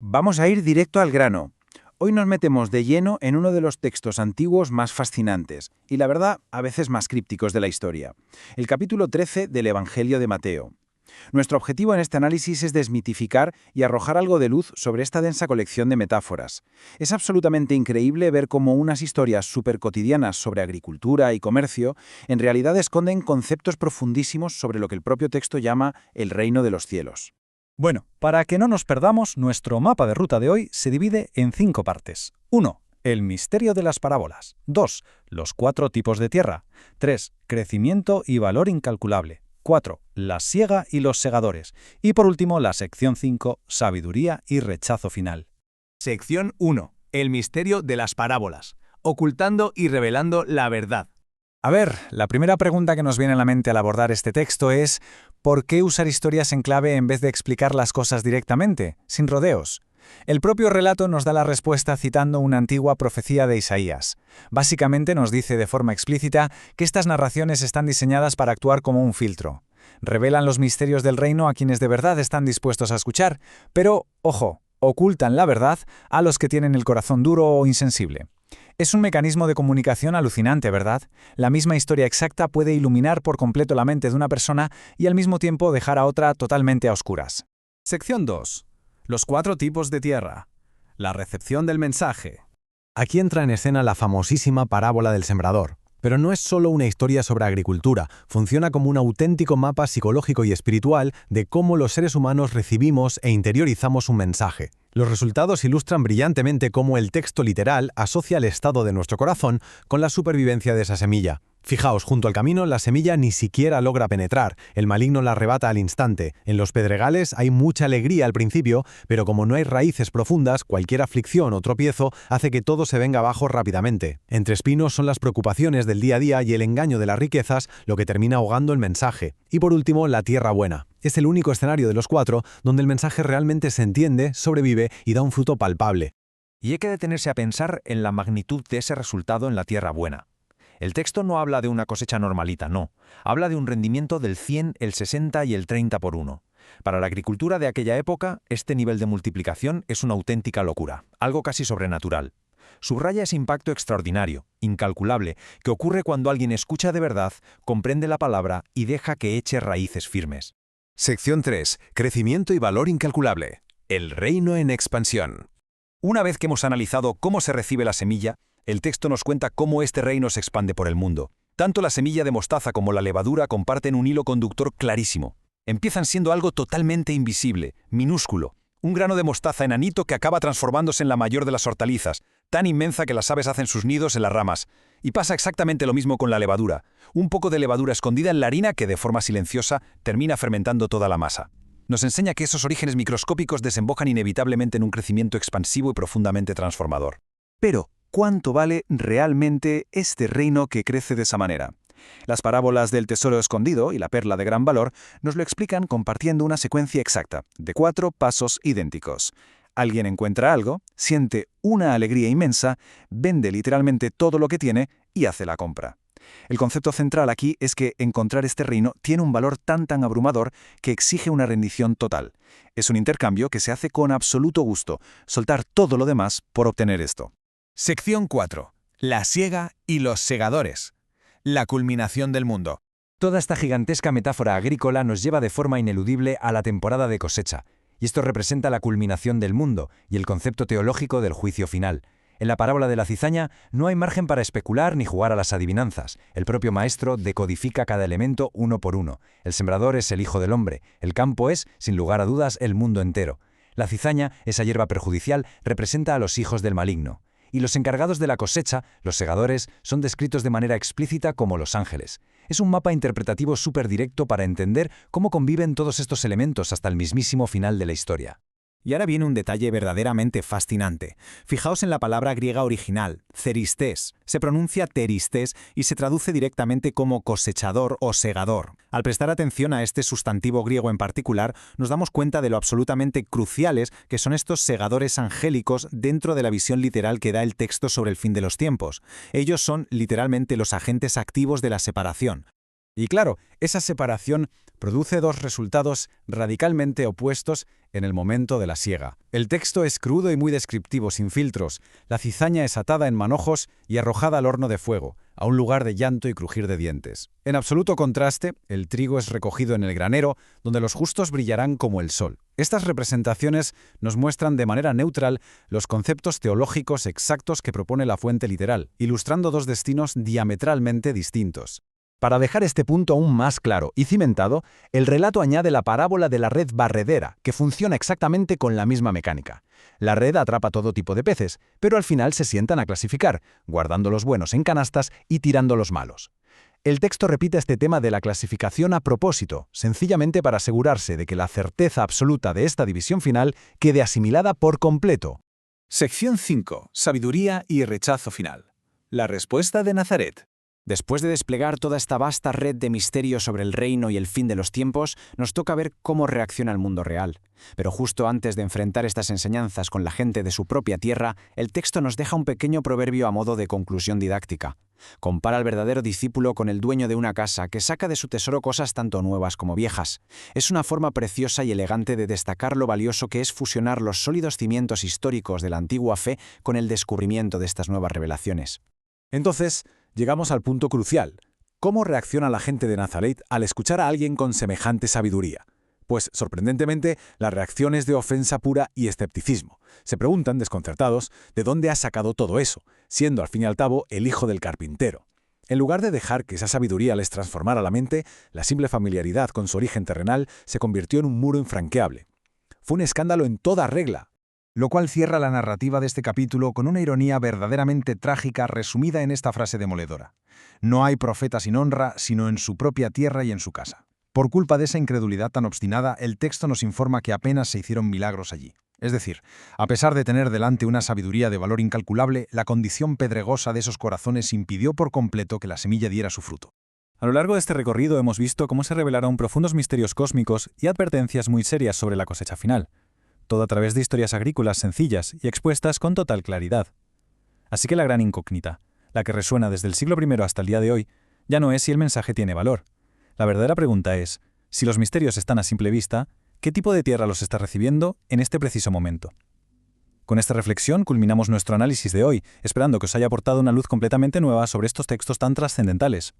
Vamos a ir directo al grano. Hoy nos metemos de lleno en uno de los textos antiguos más fascinantes, y la verdad, a veces más crípticos de la historia, el capítulo 13 del Evangelio de Mateo. Nuestro objetivo en este análisis es desmitificar y arrojar algo de luz sobre esta densa colección de metáforas. Es absolutamente increíble ver cómo unas historias súper cotidianas sobre agricultura y comercio en realidad esconden conceptos profundísimos sobre lo que el propio texto llama el reino de los cielos. Bueno, para que no nos perdamos, nuestro mapa de ruta de hoy se divide en 5 partes. 1. El misterio de las parábolas. 2. Los 4 tipos de tierra. 3. Crecimiento y valor incalculable. 4. La siega y los segadores. Y por último, la sección 5, sabiduría y rechazo final. Sección 1. El misterio de las parábolas. Ocultando y revelando la verdad. A ver, la primera pregunta que nos viene a la mente al abordar este texto es ¿por qué usar historias en clave en vez de explicar las cosas directamente, sin rodeos? El propio relato nos da la respuesta citando una antigua profecía de Isaías. Básicamente nos dice de forma explícita que estas narraciones están diseñadas para actuar como un filtro. Revelan los misterios del reino a quienes de verdad están dispuestos a escuchar, pero, ojo, ocultan la verdad a los que tienen el corazón duro o insensible. Es un mecanismo de comunicación alucinante, ¿verdad? La misma historia exacta puede iluminar por completo la mente de una persona y al mismo tiempo dejar a otra totalmente a oscuras. Sección 2. Los 4 tipos de tierra. La recepción del mensaje. Aquí entra en escena la famosísima parábola del sembrador. Pero no es solo una historia sobre agricultura, funciona como un auténtico mapa psicológico y espiritual de cómo los seres humanos recibimos e interiorizamos un mensaje. Los resultados ilustran brillantemente cómo el texto literal asocia el estado de nuestro corazón con la supervivencia de esa semilla. Fijaos, junto al camino la semilla ni siquiera logra penetrar, el maligno la arrebata al instante. En los pedregales hay mucha alegría al principio, pero como no hay raíces profundas, cualquier aflicción o tropiezo hace que todo se venga abajo rápidamente. Entre espinos son las preocupaciones del día a día y el engaño de las riquezas lo que termina ahogando el mensaje. Y por último, la tierra buena. Es el único escenario de los 4 donde el mensaje realmente se entiende, sobrevive y da un fruto palpable. Y hay que detenerse a pensar en la magnitud de ese resultado en la tierra buena. El texto no habla de una cosecha normalita, no. Habla de un rendimiento del 100, el 60 y el 30 por 1. Para la agricultura de aquella época, este nivel de multiplicación es una auténtica locura, algo casi sobrenatural. Subraya ese impacto extraordinario, incalculable, que ocurre cuando alguien escucha de verdad, comprende la palabra y deja que eche raíces firmes. Sección 3. Crecimiento y valor incalculable. El reino en expansión. Una vez que hemos analizado cómo se recibe la semilla, el texto nos cuenta cómo este reino se expande por el mundo. Tanto la semilla de mostaza como la levadura comparten un hilo conductor clarísimo. Empiezan siendo algo totalmente invisible, minúsculo. Un grano de mostaza enanito que acaba transformándose en la mayor de las hortalizas, tan inmensa que las aves hacen sus nidos en las ramas. Y pasa exactamente lo mismo con la levadura. Un poco de levadura escondida en la harina que, de forma silenciosa, termina fermentando toda la masa. Nos enseña que esos orígenes microscópicos desembocan inevitablemente en un crecimiento expansivo y profundamente transformador. Pero, ¿cuánto vale realmente este reino que crece de esa manera? Las parábolas del tesoro escondido y la perla de gran valor nos lo explican compartiendo una secuencia exacta, de 4 pasos idénticos. Alguien encuentra algo, siente una alegría inmensa, vende literalmente todo lo que tiene y hace la compra. El concepto central aquí es que encontrar este reino tiene un valor tan abrumador que exige una rendición total. Es un intercambio que se hace con absoluto gusto, soltar todo lo demás por obtener esto. Sección 4. La siega y los segadores. La culminación del mundo. Toda esta gigantesca metáfora agrícola nos lleva de forma ineludible a la temporada de cosecha, y esto representa la culminación del mundo y el concepto teológico del juicio final. En la parábola de la cizaña no hay margen para especular ni jugar a las adivinanzas. El propio maestro decodifica cada elemento uno por uno. El sembrador es el hijo del hombre. El campo es, sin lugar a dudas, el mundo entero. La cizaña, esa hierba perjudicial, representa a los hijos del maligno. Y los encargados de la cosecha, los segadores, son descritos de manera explícita como los ángeles. Es un mapa interpretativo súper directo para entender cómo conviven todos estos elementos hasta el mismísimo final de la historia. Y ahora viene un detalle verdaderamente fascinante. Fijaos en la palabra griega original, ceristés. Se pronuncia teristés y se traduce directamente como cosechador o segador. Al prestar atención a este sustantivo griego en particular, nos damos cuenta de lo absolutamente cruciales que son estos segadores angélicos dentro de la visión literal que da el texto sobre el fin de los tiempos. Ellos son literalmente los agentes activos de la separación. Y claro, esa separación produce dos resultados radicalmente opuestos en el momento de la siega. El texto es crudo y muy descriptivo, sin filtros. La cizaña es atada en manojos y arrojada al horno de fuego, a un lugar de llanto y crujir de dientes. En absoluto contraste, el trigo es recogido en el granero, donde los justos brillarán como el sol. Estas representaciones nos muestran de manera neutral los conceptos teológicos exactos que propone la fuente literal, ilustrando dos destinos diametralmente distintos. Para dejar este punto aún más claro y cimentado, el relato añade la parábola de la red barredera, que funciona exactamente con la misma mecánica. La red atrapa todo tipo de peces, pero al final se sientan a clasificar, guardando los buenos en canastas y tirando los malos. El texto repite este tema de la clasificación a propósito, sencillamente para asegurarse de que la certeza absoluta de esta división final quede asimilada por completo. Sección 5. Sabiduría y rechazo final. La respuesta de Nazaret. Después de desplegar toda esta vasta red de misterios sobre el reino y el fin de los tiempos, nos toca ver cómo reacciona el mundo real. Pero justo antes de enfrentar estas enseñanzas con la gente de su propia tierra, el texto nos deja un pequeño proverbio a modo de conclusión didáctica. Compara al verdadero discípulo con el dueño de una casa que saca de su tesoro cosas tanto nuevas como viejas. Es una forma preciosa y elegante de destacar lo valioso que es fusionar los sólidos cimientos históricos de la antigua fe con el descubrimiento de estas nuevas revelaciones. Entonces, llegamos al punto crucial. ¿Cómo reacciona la gente de Nazaret al escuchar a alguien con semejante sabiduría? Pues, sorprendentemente, la reacción es de ofensa pura y escepticismo. Se preguntan, desconcertados, de dónde ha sacado todo eso, siendo al fin y al cabo el hijo del carpintero. En lugar de dejar que esa sabiduría les transformara la mente, la simple familiaridad con su origen terrenal se convirtió en un muro infranqueable. Fue un escándalo en toda regla, lo cual cierra la narrativa de este capítulo con una ironía verdaderamente trágica resumida en esta frase demoledora. No hay profeta sin honra, sino en su propia tierra y en su casa. Por culpa de esa incredulidad tan obstinada, el texto nos informa que apenas se hicieron milagros allí. Es decir, a pesar de tener delante una sabiduría de valor incalculable, la condición pedregosa de esos corazones impidió por completo que la semilla diera su fruto. A lo largo de este recorrido hemos visto cómo se revelaron profundos misterios cósmicos y advertencias muy serias sobre la cosecha final. Todo a través de historias agrícolas sencillas y expuestas con total claridad. Así que la gran incógnita, la que resuena desde el siglo I hasta el día de hoy, ya no es si el mensaje tiene valor. La verdadera pregunta es, si los misterios están a simple vista, ¿qué tipo de tierra los está recibiendo en este preciso momento? Con esta reflexión culminamos nuestro análisis de hoy, esperando que os haya aportado una luz completamente nueva sobre estos textos tan trascendentales.